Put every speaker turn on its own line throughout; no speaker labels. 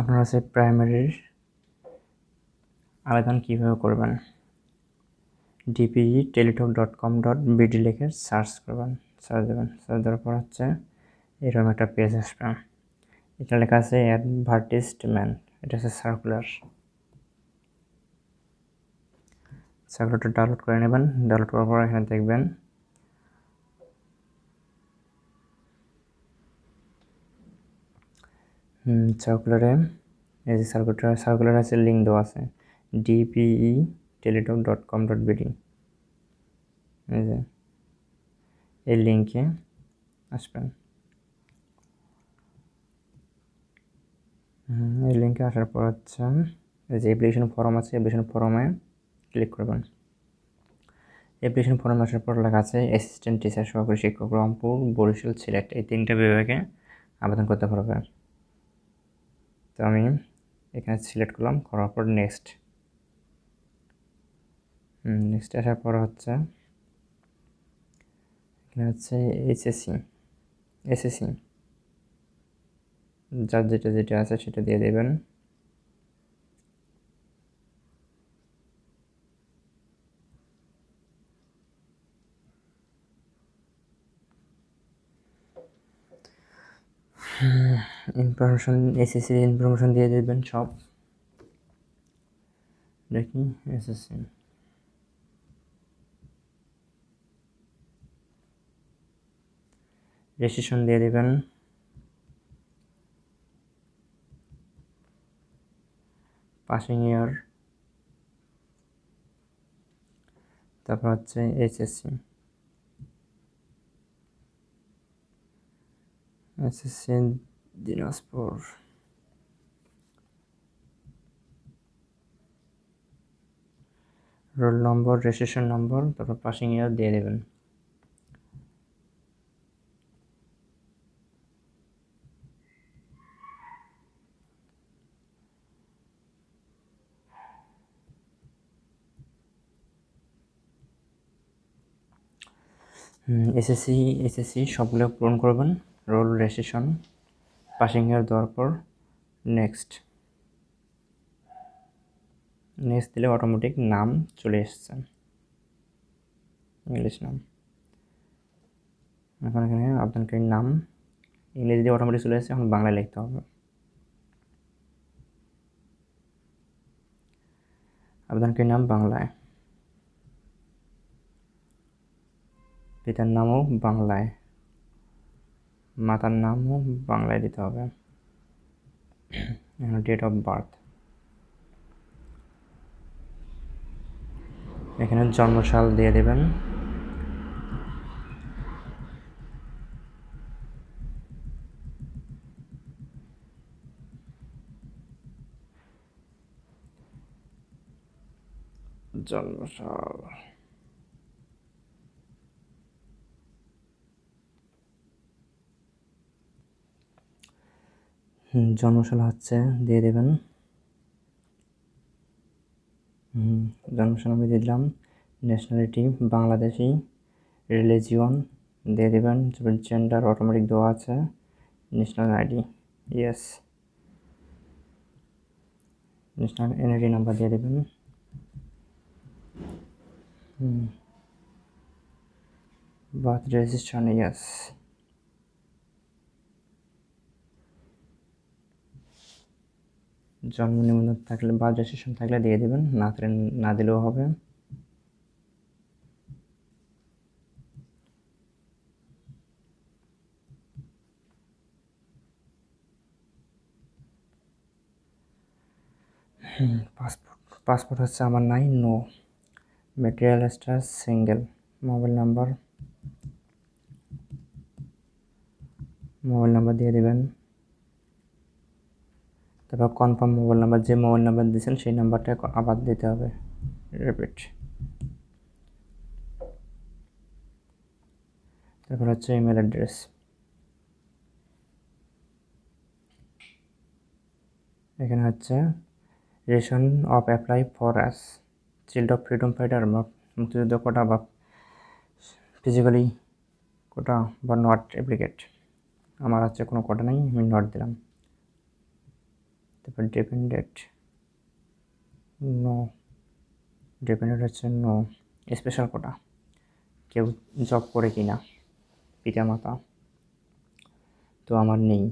আপনারা হচ্ছে প্রাইমারির আবেদন কীভাবে করবেন, dpe.teletalk.com.bd লিখে সার্চ দেবেন। সার্চ দেওয়ার পর হচ্ছে এরকম একটা পেজ আসবে। এটা লেখা আছে অ্যাডভার্টিজমেন্ট, এটা হচ্ছে সার্কুলারটা ডাউনলোড করে নেবেন। ডাউনলোড করার পর এখানে দেখবেন সার্কুলারে এই যে সার্কুলার আছে, লিঙ্ক দেওয়া আছে dpe.teletalk.com.bd। এই যে এই লিঙ্কে আসবেন। এই লিঙ্কে আসার পর হচ্ছে এই যে অ্যাপ্লিকেশন ফর্ম আছে, অ্যাপ্লিকেশন ফর্মে ক্লিক করবেন। অ্যাপ্লিকেশন ফর্ম আসার পর লেখা আছে অ্যাসিস্ট্যান্ট টিচার, সহকারী শিক্ষক, রংপুর, বরিশাল, সিলেট, এই 3টা বিভাগে আবেদন করতে পারবে। তো আমি এখানে সিলেক্ট করলাম, করার পর নেক্সট আসার পর হচ্ছে এখানে হচ্ছে এসএসসি যার যেটা আছে সেটা দিয়ে দেবেন। এসএসসি ইনফরমেশন দিয়ে দেবেন সব। দেখি এসএসসি রেজিস্ট্রেশন দিয়ে দেবেন, পাসিং ইয়ার, তারপর হচ্ছে SSC Dinajpur, roll number, registration number, তারপর পাসিং ইয়ার দিয়ে দেবেন। এসএসসি সবগুলো পূরণ করবেন। রোল, রেজিস্ট্রেশন, পাসিং ইয়ার দেওয়ার পর নেক্সট দিলে অটোমেটিক নাম চলে এসছে, ইংলিশ নাম। এখন এখানে আবেদনকারীর নাম ইংরেজি দিয়ে অটোমেটিক চলে এসেছে, এখন বাংলায় লিখতে হবে। আবেদনকারীর নাম বাংলায়, পিতার নামও বাংলায়, মাতার নামও বাংলায় দিতে হবে। এখানে ডেট অফ বার্থ, এখানে জন্মসাল দিয়ে দেবেন। জন্মসাল হচ্ছে দিয়ে দেবেন। জন্মসাল আমি দিলাম। ন্যাশনালিটি বাংলাদেশি, রিলিজিয়ন দিয়ে দেবেন, জেন্ডার অটোমেটিক দেওয়া আছে, national ID yes, national NID number দিয়ে দেবেন। বার্থ রেজিস্ট্রেশন ইয়েস, জন্ম নিবন্ধন থাকলে বা রেজিস্ট্রেশন থাকলে দিয়ে দেবেন, না থাকলে না দিলেও হবে। পাসপোর্ট হচ্ছে আমার নাই, no. Material status single, mobile number দিয়ে দেবেন। তারপর কনফার্ম মোবাইল নাম্বার, যে মোবাইল নাম্বার দিয়েছেন সেই নাম্বারটা আবার দিতে হবে, রিপিট। তারপর হচ্ছে ইমেল অ্যাড্রেস, এখানে হচ্ছে ration of apply for us, child of freedom fighter বা মুক্তিযুদ্ধ কোটা বা ফিজিক্যালি কোটা বা নট অ্যাপ্লিকেট। আমার হচ্ছে কোনো কোটা নেই, আমি নট দিলাম। তারপর ডিপেন্ডেন্ট নো, ডিপেন্ডেন্ট হচ্ছে নো। স্পেশাল কোটা, কেউ জব করে কি না, পিতা মাতা, তো আমার নেই।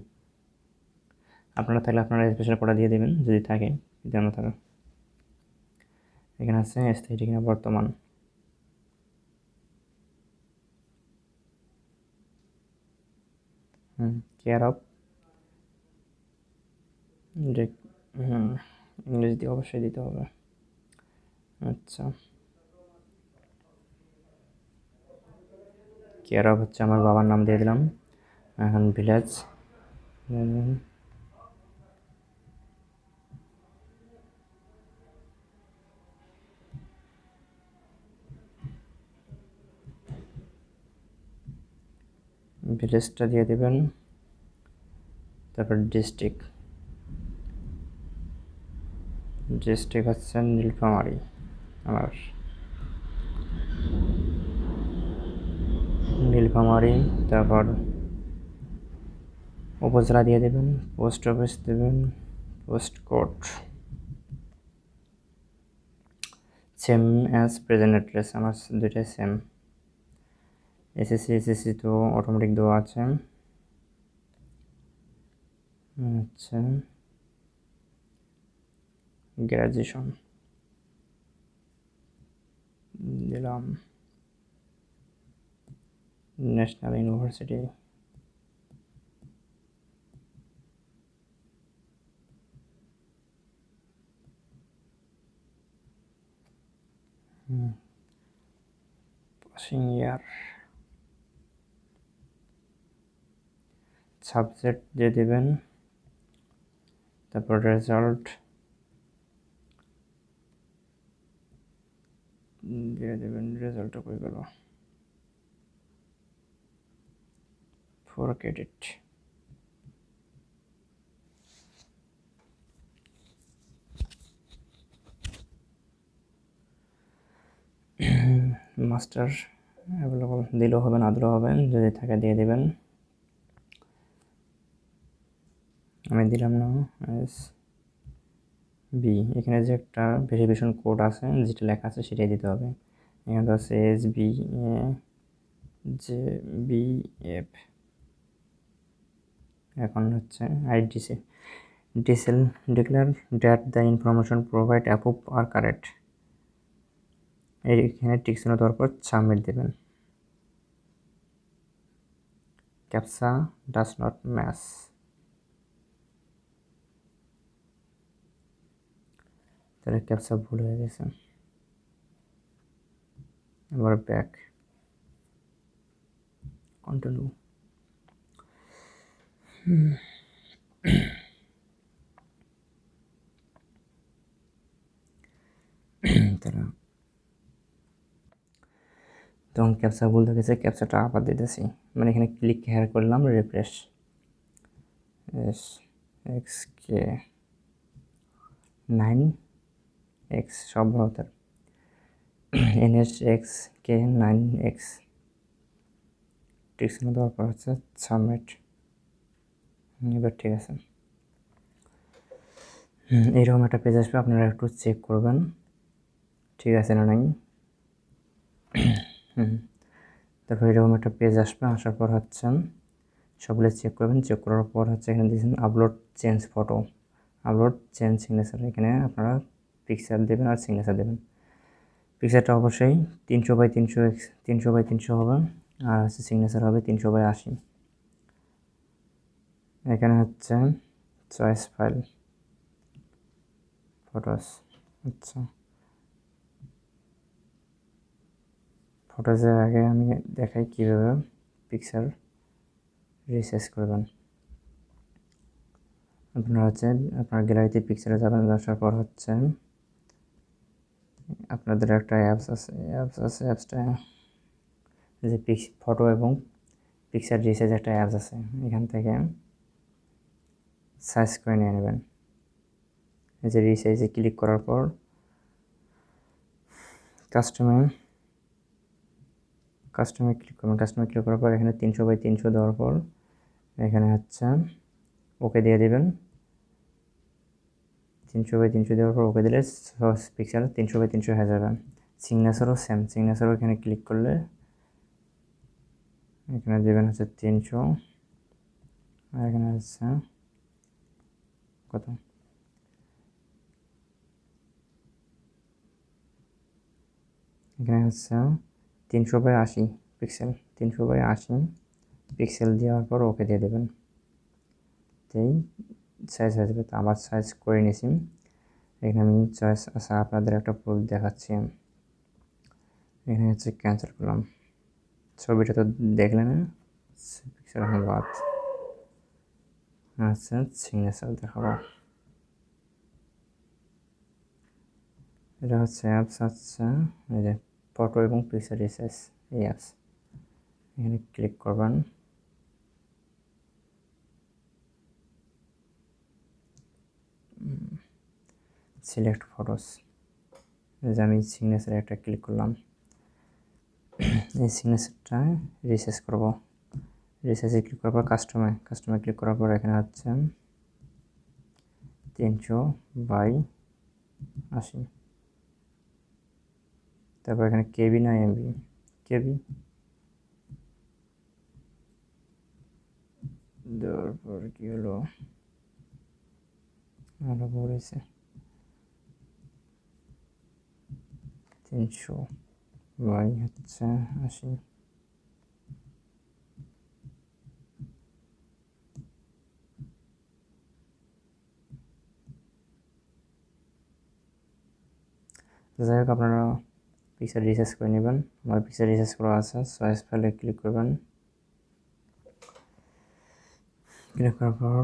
আপনারা থাকলে আপনারা স্পেশাল কোটা দিয়ে দেবেন যদি থাকে, পিতা মাতার। এখানে আছে স্থায়ী ঠিকানা বর্তমান, কেয়ার অফ, ইংলিশ দিয়ে অবশ্যই দিতে হবে। আচ্ছা, কেয়ার অফ হচ্ছে আমার বাবার নাম দিয়ে দিলাম। এখন ভিলেজ, ভিলেজটা দিয়ে দেবেন। তারপর ডিস্ট্রিক্ট, ডিস্ট্রিক্ট হচ্ছে নীলফামারী আমার, নীলফামারী। তারপর উপজেলা দিয়ে দেবেন, পোস্ট অফিস দেবেন, post code same as present address, আমার দুইটাই সেম। এসএসসি তো অটোমেটিক দেওয়া আছে। আচ্ছা, গ্র্যাজুয়েশন দিলাম, ন্যাশনাল ইউনিভার্সিটি, পাসিং ইয়ার, সাবজেক্ট দিয়ে দেবেন। তারপর রেজাল্ট দিয়ে দেবেন, রেজাল্টটা কই গেল, 4 ক্রেডিট। মাস্টার অ্যাভেলেবল দিলেও হবে, না দিলেও হবে, যদি থাকে দিয়ে দেবেন। আমি দিলাম না, এস বি। এখানে যে একটা ভেরিফিকেশন কোড আছে যেটা লেখা আছে সেটাই দিতে হবে। এখানে তো আছে SBA JBF। এখন হচ্ছে আইডিসি ডিসেল declare that the information provided above are correct. এইখানে টিকচিহ্ন দেওয়ার পর সাবমিট দেবেন। ক্যাপচা ডাজ নট ম্যাচ, তাহলে ক্যাপচা ভুল হয়ে গেছে। আবার ব্যাক, কন্টিনিউ। তাহলে তখন ক্যাপচা ভুল হয়ে গেছে, ক্যাপচাটা আবার দিতেছি, মানে এখানে ক্লিক হেয়ার করলাম, রিফ্রেশ, SXK9X সব ভারতের, NSXK9X টিকচিহ্ন দেওয়ার পর হচ্ছে সাবমিট। এবার ঠিক আছে। এইরকম একটা পেজ আসবে, আপনারা একটু চেক করবেন ঠিক আছে না নাই। তারপর এরকম একটা পেজ আসবে, আসার পর হচ্ছে সবগুলো চেক করবেন। চেক করার পর হচ্ছে এখানে দিয়েছেন upload change photo, upload change signature. এখানে আপনারা পিকচার দেবেন আর সিগনেচার দেবেন। পিকচারটা অবশ্যই 300x300 হবে, আর হচ্ছে সিগনেচার হবে 300/80। এখানে হচ্ছে চয়েস ফাইল ফটোস। আচ্ছা, ফটোজের আগে আমি দেখাই কীভাবে পিকচার রিসাইজ করবেন। আপনারা হচ্ছে আপনার গ্যালারিতে পিকচারে যাবেন, আসার পর হচ্ছে আপনাদের একটা অ্যাপস আছে, অ্যাপসটা যে ফটো এবং পিকচার রিসাইজ একটা অ্যাপস আছে, এখান থেকে সার্চ করে নিয়ে নেবেন। এই যে রিসাইজে ক্লিক করার পর কাস্টমে ক্লিক করবেন। কাস্টমে ক্লিক করার পর এখানে 300x300 দেওয়ার পর এখানে হচ্ছে ওকে দিয়ে দেবেন। 300x300 দেওয়ার পর ওকে দিলে পিক্সেল 300x300 হয়ে যাবে। সিগনেচারও সেম, সিগনেচারও এখানে ক্লিক করলে এখানে দেবেন হচ্ছে 300, আর এখানে হচ্ছে কত, এখানে হচ্ছে 300x80 পিক্সেল, 300x80 পিক্সেল দেওয়ার পর ওকে দিয়ে দেবেন, এই সাইজ হয়ে যাবে। তো আবার সাইজ করে নিয়েছি। এখানে আমি চয়েস আচ্ছা আপনাদের একটা প্রুফ দেখাচ্ছি। এখানে হচ্ছে ক্যান্সেল করলাম, ছবিটা তো দেখলেন, পিক্সেল এখন বাদ। আচ্ছা সিগনেচার দেখাবো, এটা হচ্ছে অ্যাপস, আচ্ছা এই যে ফটো এবং পিকচার রিসাইজ, এই অ্যাপস। এখানে ক্লিক করবেন, সিলেক্ট ফটোস, এই যে আমি সিগনেচার একটা ক্লিক করলাম, এই সিগনেচারটা রিসাইজ করব। রিসাইজে ক্লিক করার পর কাস্টমে ক্লিক করার পর এখানে হচ্ছে 300x80, তারপর এখানে কেবি না এমবি, কেবি দেওয়ার পর কি হলো, আরো বলেছে 300x80। যাই হোক আপনারা পিকচার রিসার্চ করে নেবেন। আমার পিকচার রিসার্চ করা আছে, চয়েস ফাইলে ক্লিক করবেন, ক্লিক করার পর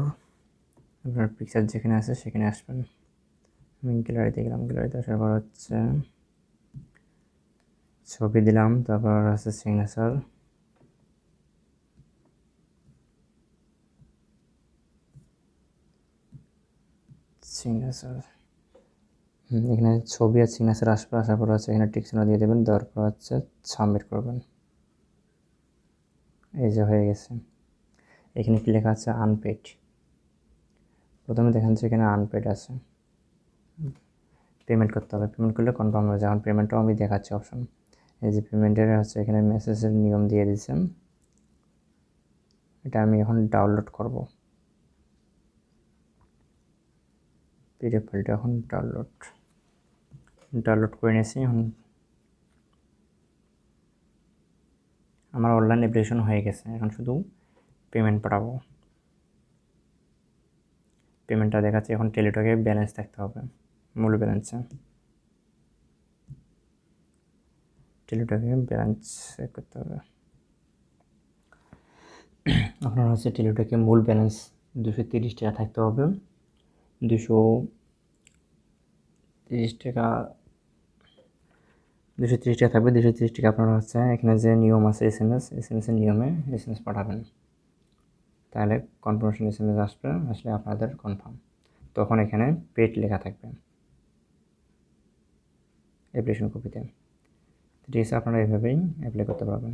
আপনার পিকচার যেখানে আছে সেখানে আসবেন। আমি গ্যালারিতে গেলাম, গ্যালারিতে আসার পর হচ্ছে ছবি দিলাম, তারপর আছে সিগনেচার, এখানে ছবি আর সিগনেচার আসবে। আসার পর হচ্ছে এখানে টিক চিহ্ন দিয়ে দেবেন, দেওয়ার পর হচ্ছে সাবমিট করবেন। এই যে হয়ে গেছে। এখানে কি লেখা আছে, আনপেড। প্রথমে দেখেন যে এখানে আনপেড আছে, পেমেন্ট করতে হবে। পেমেন্ট করলে কনফার্ম হয়ে যায়। এখন পেমেন্টটাও আমি দেখাচ্ছি অপশন। এই যে পেমেন্টের হচ্ছে এখানে মেসেজের নিয়ম দিয়ে দিয়েছেন, এটা আমি এখন ডাউনলোড করব। পিডিএফ ফাইলটা এখন ডাউনলোড করে নিয়েছি। এখন আমার অনলাইন অ্যাপ্লিকেশন হয়ে গেছে, এখন শুধু পেমেন্ট পাঠাবো। পেমেন্টটা দেখাচ্ছি। এখন টেলিটকে ব্যালেন্স থাকতে হবে, মূল ব্যালেন্সে টেলিটকে ব্যালেন্স চেক করতে হবে। আপনার হচ্ছে টেলিটকে মূল ব্যালেন্স 230 টাকা থাকতে হবে। 230 টাকা থাকবে। 230 টাকা আপনারা হচ্ছে এখানে যে নিয়ম আছে এসএমএসের নিয়মে এসএমএস পাঠাবেন, তাহলে কনফার্মেশন এসএমএস আসলে আপনাদের কনফার্ম। তখন এখানে পেড লেখা থাকবে অ্যাপ্লিকেশন কপিতে। ঠিক আছে, আপনারা এভাবেই অ্যাপ্লাই করতে পারবেন।